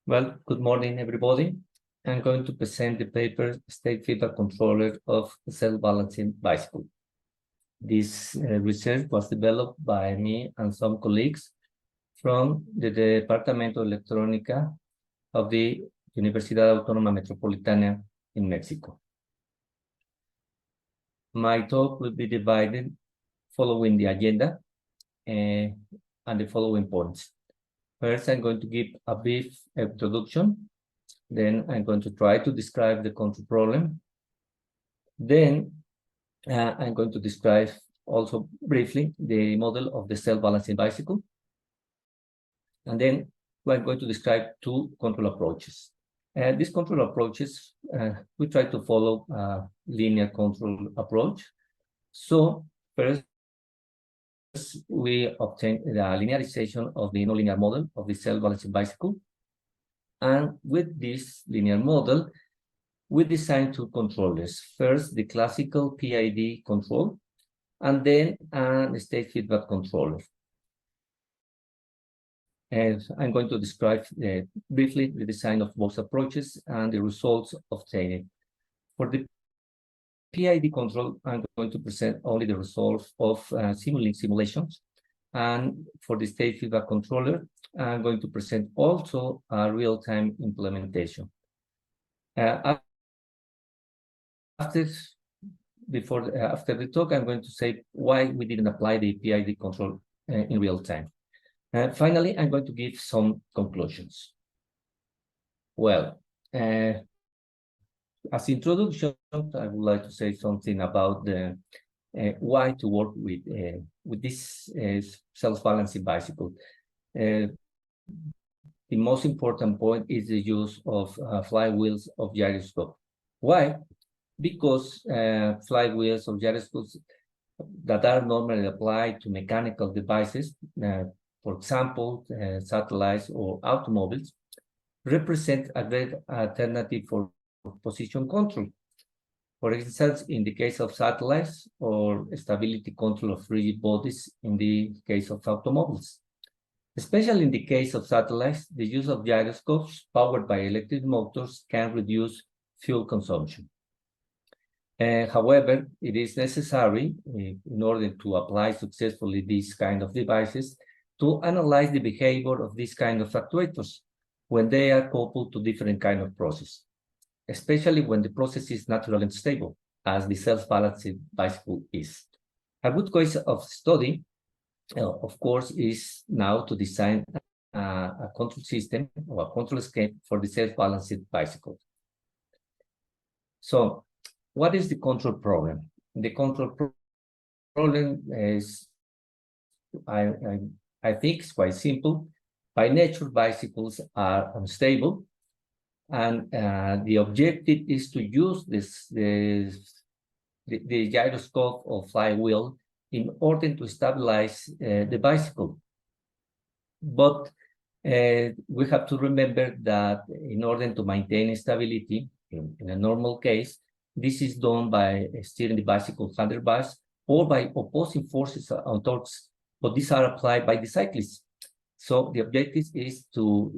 Well, good morning, everybody. I'm going to present the paper State Feedback Controller of Self-Balancing Bicycle. This research was developed by me and some colleagues from the Departamento de Electrónica of the Universidad Autónoma Metropolitana in Mexico. My talk will be divided following the agenda and the following points. First, I'm going to give a brief introduction. Then I'm going to try to describe the control problem. Then I'm going to describe also briefly the model of the self-balancing bicycle. And then we're going to describe two control approaches. These control approaches, we try to follow a linear control approach. So first, we obtain the linearization of the nonlinear model of the self-balancing bicycle. And with this linear model, we design two controllers. First, the classical PID control, and then a state feedback controller. And I'm going to describe briefly the design of both approaches and the results obtained. For the PID control, I'm going to present only the results of simulations. And for the state feedback controller, I'm going to present also a real-time implementation. After the talk, I'm going to say why we didn't apply the PID control in real time. Finally, I'm going to give some conclusions. Well, as introduction, I would like to say something about the why to work with this self-balancing bicycle. The most important point is the use of flywheels of gyroscope. Why? Because flywheels of gyroscopes that are normally applied to mechanical devices, for example, satellites or automobiles, represent a great alternative for position control. For instance, in the case of satellites, or stability control of rigid bodies in the case of automobiles. Especially in the case of satellites, the use of gyroscopes powered by electric motors can reduce fuel consumption. However, it is necessary, in order to apply successfully these kind of devices, to analyze the behavior of these kind of actuators when they are coupled to different kind of process, especially when the process is naturally unstable, as the self-balancing bicycle is. A good case of study, of course, is now to design a control system or a control scheme for the self-balancing bicycle. So, what is the control problem? The control problem is, I think, it's quite simple. By nature, bicycles are unstable, and the objective is to use the gyroscope or flywheel in order to stabilize the bicycle. But we have to remember that in order to maintain stability, in a normal case, this is done by steering the bicycle handlebars or by opposing forces on torques, but these are applied by the cyclist. So the objective is to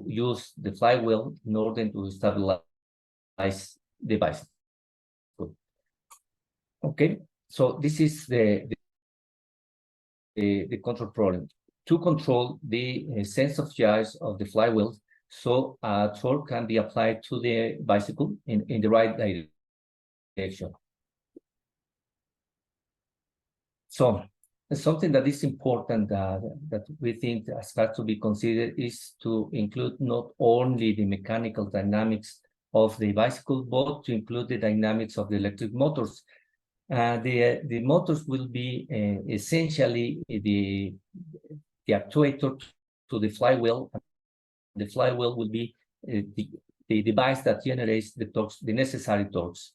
use the flywheel in order to stabilize the bicycle. Okay, so this is the control problem. To control the sense of gyres of the flywheel, so torque can be applied to the bicycle in the right direction. So something that is important that we think has to be considered is to include not only the mechanical dynamics of the bicycle, but to include the dynamics of the electric motors. The motors will be essentially the actuator to the flywheel. The flywheel will be the device that generates the torques, the necessary torques.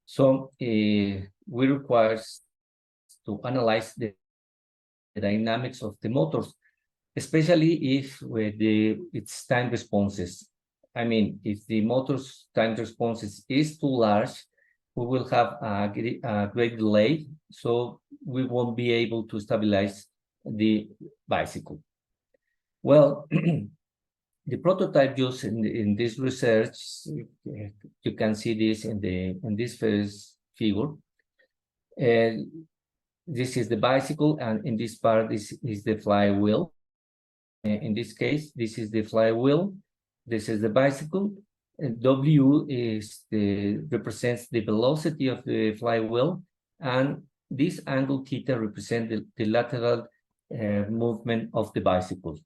So we require to analyze the dynamics of the motors, especially if its time responses. I mean, if the motor's time responses is too large, we will have a great delay, so we won't be able to stabilize the bicycle. Well, The prototype used in this research, you can see this in this first figure. This is the bicycle, and in this part, this is the flywheel. In this case, this is the flywheel. This is the bicycle. And W represents the velocity of the flywheel, and this angle theta represents the lateral movement of the bicycle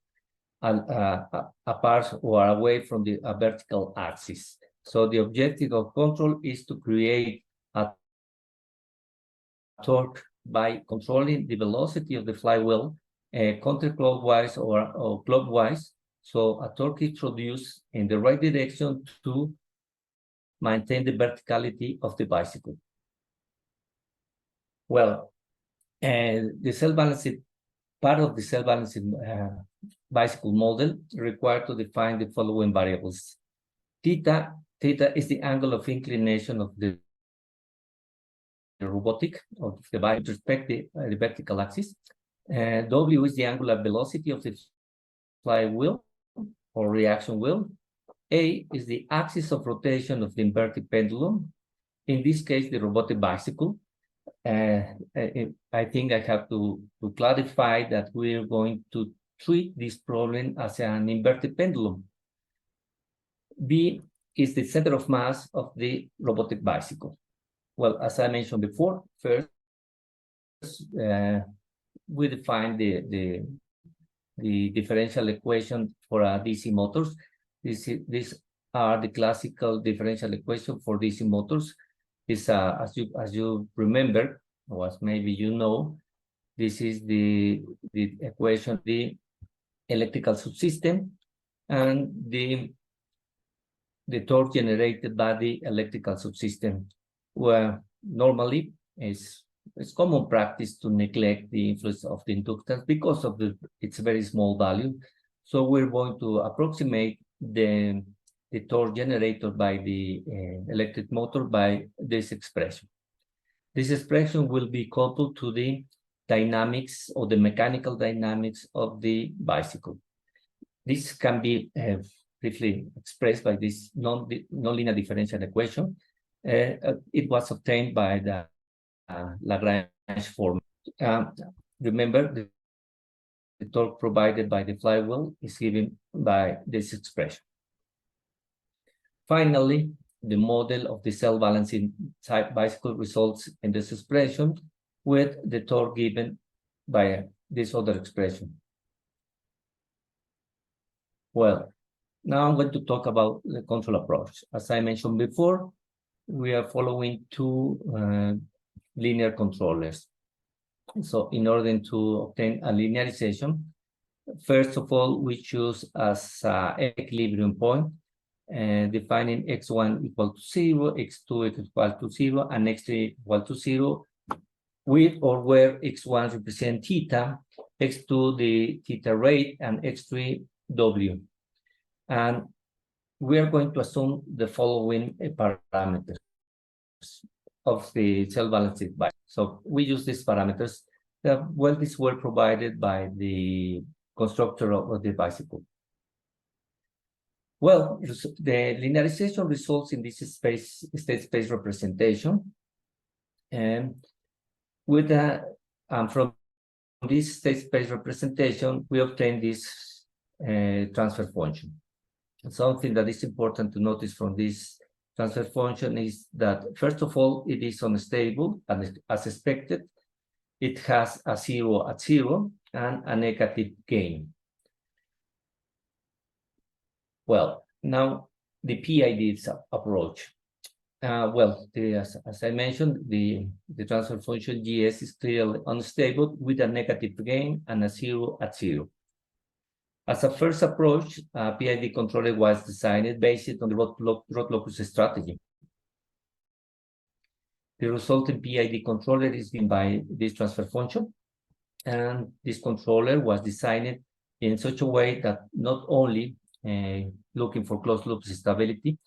apart or away from the vertical axis. So the objective of control is to create a torque by controlling the velocity of the flywheel counterclockwise or clockwise. So a torque is produced in the right direction to maintain the verticality of the bicycle. Well, the self-balancing part of the self-balancing bicycle model required to define the following variables. Theta is the angle of inclination of the robotic of the bike with respect to the vertical axis. W is the angular velocity of the flywheel or reaction wheel. A is the axis of rotation of the inverted pendulum. In this case, the robotic bicycle. I think I have to clarify that we're going to treat this problem as an inverted pendulum. B is the center of mass of the robotic bicycle. Well, as I mentioned before, first we define the differential equation for DC motors. These are the classical differential equation for DC motors. Is as you remember, or as maybe you know, this is the equation of the electrical subsystem and the torque generated by the electrical subsystem, where normally it's common practice to neglect the influence of the inductance because of its very small value. So we're going to approximate the torque generated by the electric motor by this expression. This expression will be coupled to the dynamics or the mechanical dynamics of the bicycle. This can be briefly expressed by this nonlinear differential equation. It was obtained by the Lagrange formula. Remember, the torque provided by the flywheel is given by this expression. Finally, the model of the self-balancing type bicycle results in this expression with the torque given by this other expression. Well, now I'm going to talk about the control approach. As I mentioned before, we are following two linear controllers. So in order to obtain a linearization, first of all, we choose as an equilibrium point, defining x1 equal to 0, x2 equal to 0, and x3 equal to 0, with or where x1 represents theta, x2 the theta rate, and x3 w. And we are going to assume the following parameters of the self-balancing bike. So we use these parameters. Well, these were provided by the constructor of the bicycle. Well, the linearization results in this state space representation, and with from this state space representation, we obtain this transfer function. And something that is important to notice from this transfer function is that, first of all, it is unstable, and as expected, it has a 0 at 0 and a negative gain. Well, now the PID approach. Well, as I mentioned, the transfer function GS is clearly unstable with a negative gain and a 0 at 0. As a first approach, PID controller was designed based on the rod locus strategy. The resulting PID controller is given by this transfer function, and this controller was designed in such a way that not only looking for closed loop stability,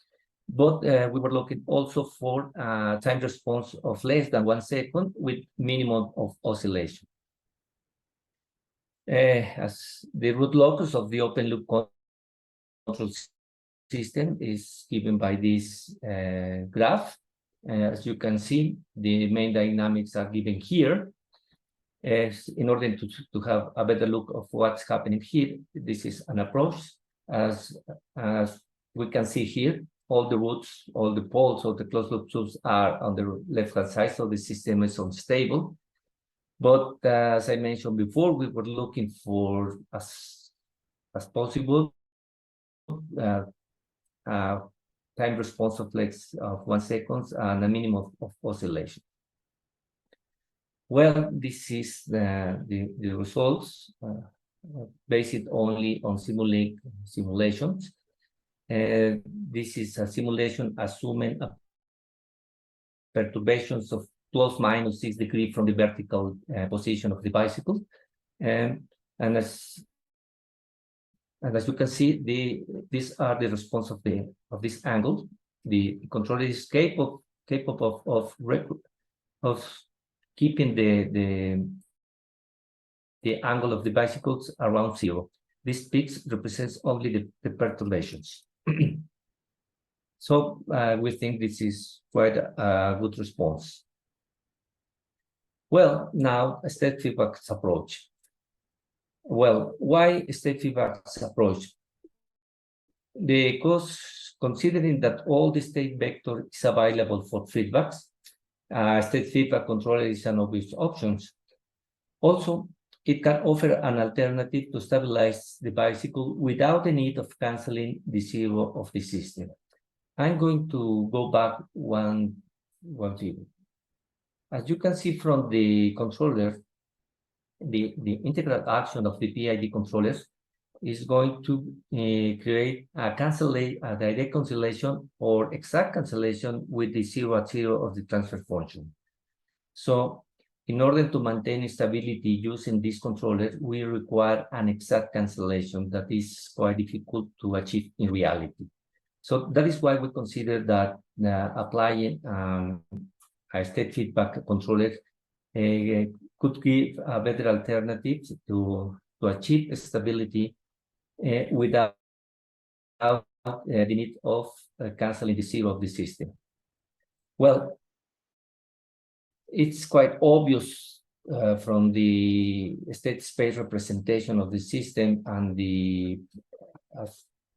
but we were looking also for time response of less than 1 second with minimum of oscillation. As the root locus of the open loop control system is given by this graph. As you can see, the main dynamics are given here. In order to have a better look of what's happening here, this is an approach. As we can see here, all the roots, all the poles, all the closed loop tubes are on the left-hand side, so the system is unstable. But as I mentioned before, we were looking for, as possible, time response of flex of 1 second and a minimum of oscillation. Well, this is the results based only on simulations. This is a simulation assuming perturbations of plus minus 6 degrees from the vertical position of the bicycle. And as you can see, these are the response of this angle. The controller is capable of keeping the angle of the bicycles around 0. This peaks represents only the perturbations. So we think this is quite a good response. Well, now a state feedback approach. Well, why state feedback approach? Because considering that all the state vector is available for feedbacks, state feedback controller is an obvious option. Also, it can offer an alternative to stabilize the bicycle without the need of canceling the zero of the system. I'm going to go back one zero. As you can see from the controller, the integral action of the PID controllers is going to create a direct cancellation or exact cancellation with the 0 at 0 of the transfer function. So in order to maintain stability using this controller, we require an exact cancellation that is quite difficult to achieve in reality. So that is why we consider that applying a state feedback controller could give a better alternative to achieve stability without the need of canceling the 0 of the system. Well, it's quite obvious from the state space representation of the system and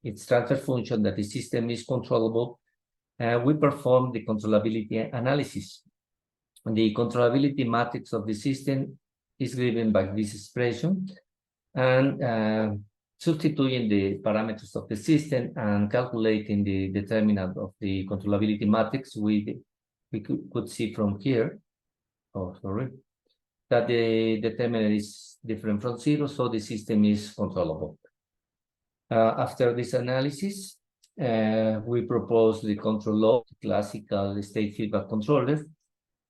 its transfer function that the system is controllable. We perform the controllability analysis. The controllability matrix of the system is given by this expression, and substituting the parameters of the system and calculating the determinant of the controllability matrix, we could see from here, that the determinant is different from 0, so the system is controllable. After this analysis, we propose the control law, classical state feedback controller,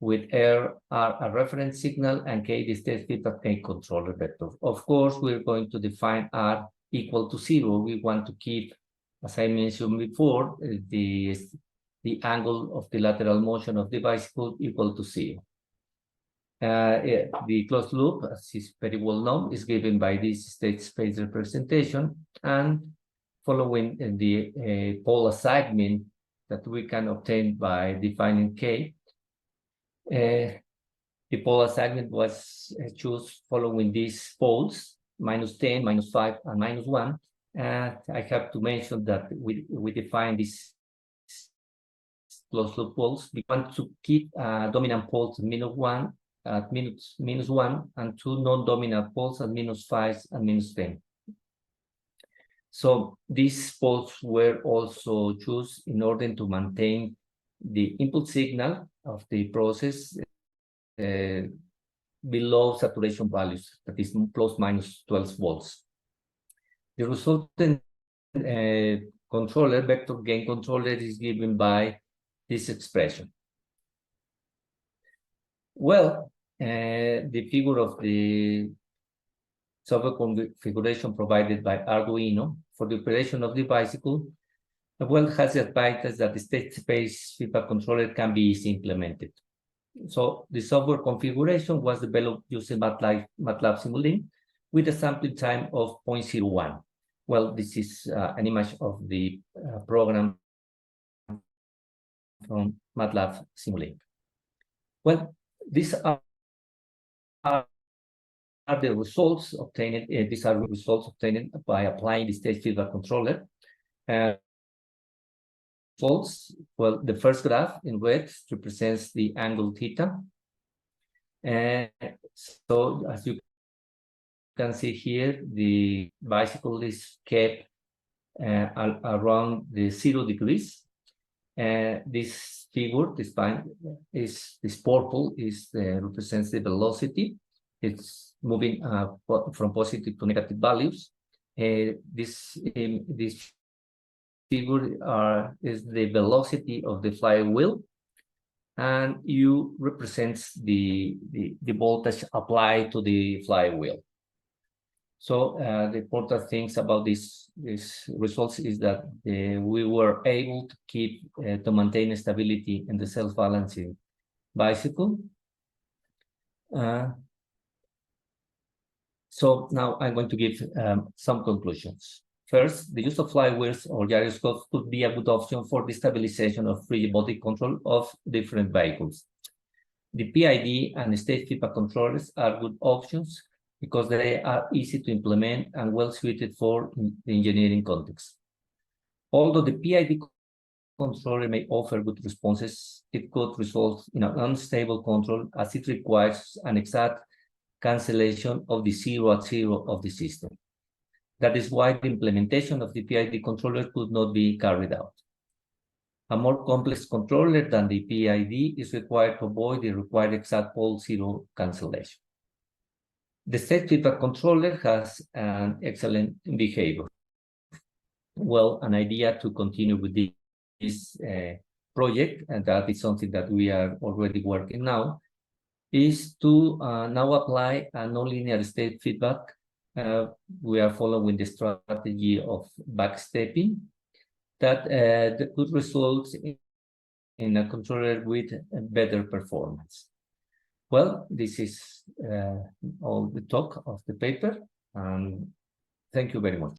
with R a reference signal and K the state feedback K controller vector. Of course, we're going to define R equal to 0. We want to keep, as I mentioned before, the angle of the lateral motion of the bicycle equal to 0. The closed loop, as is very well known, is given by this state space representation, and following the pole assignment that we can obtain by defining K, the pole assignment was chosen following these poles, -10, -5, and -1. I have to mention that we define these closed loop poles. We want to keep dominant poles at -1, at -1, and two non-dominant poles at -5 and -10. So these poles were also chosen in order to maintain the input signal of the process below saturation values, that is ±12 volts. The resultant controller, vector gain controller, is given by this expression. Well, the figure of the software configuration provided by Arduino for the operation of the bicycle, well, has the advantage that the state space feedback controller can be easily implemented. So the software configuration was developed using MATLAB Simulink with a sampling time of 0.01. Well, this is an image of the program from MATLAB Simulink. Well, these are the results obtained. These are results obtained by applying the state feedback controller. Results. Well, the first graph in red represents the angle theta. And so, as you can see here, the bicycle is kept around the 0 degrees. This figure, this purple represents the velocity. It's moving from positive to negative values. This figure is the velocity of the flywheel, and U represents the voltage applied to the flywheel. So the important things about these results is that we were able to to maintain stability in the self-balancing bicycle. So now I'm going to give some conclusions. First, the use of flywheels or gyroscopes could be a good option for the stabilization of free body control of different vehicles. The PID and state feedback controllers are good options because they are easy to implement and well suited for the engineering context. Although the PID controller may offer good responses, it could result in an unstable control as it requires an exact cancellation of the 0 at 0 of the system. That is why the implementation of the PID controller could not be carried out. A more complex controller than the PID is required to avoid the required exact pole 0 cancellation. The state feedback controller has an excellent behavior. Well, an idea to continue with this project, and that is something that we are already working now, is to now apply a nonlinear state feedback. We are following the strategy of backstepping that could result in a controller with better performance. Well, this is all the talk of the paper, and thank you very much.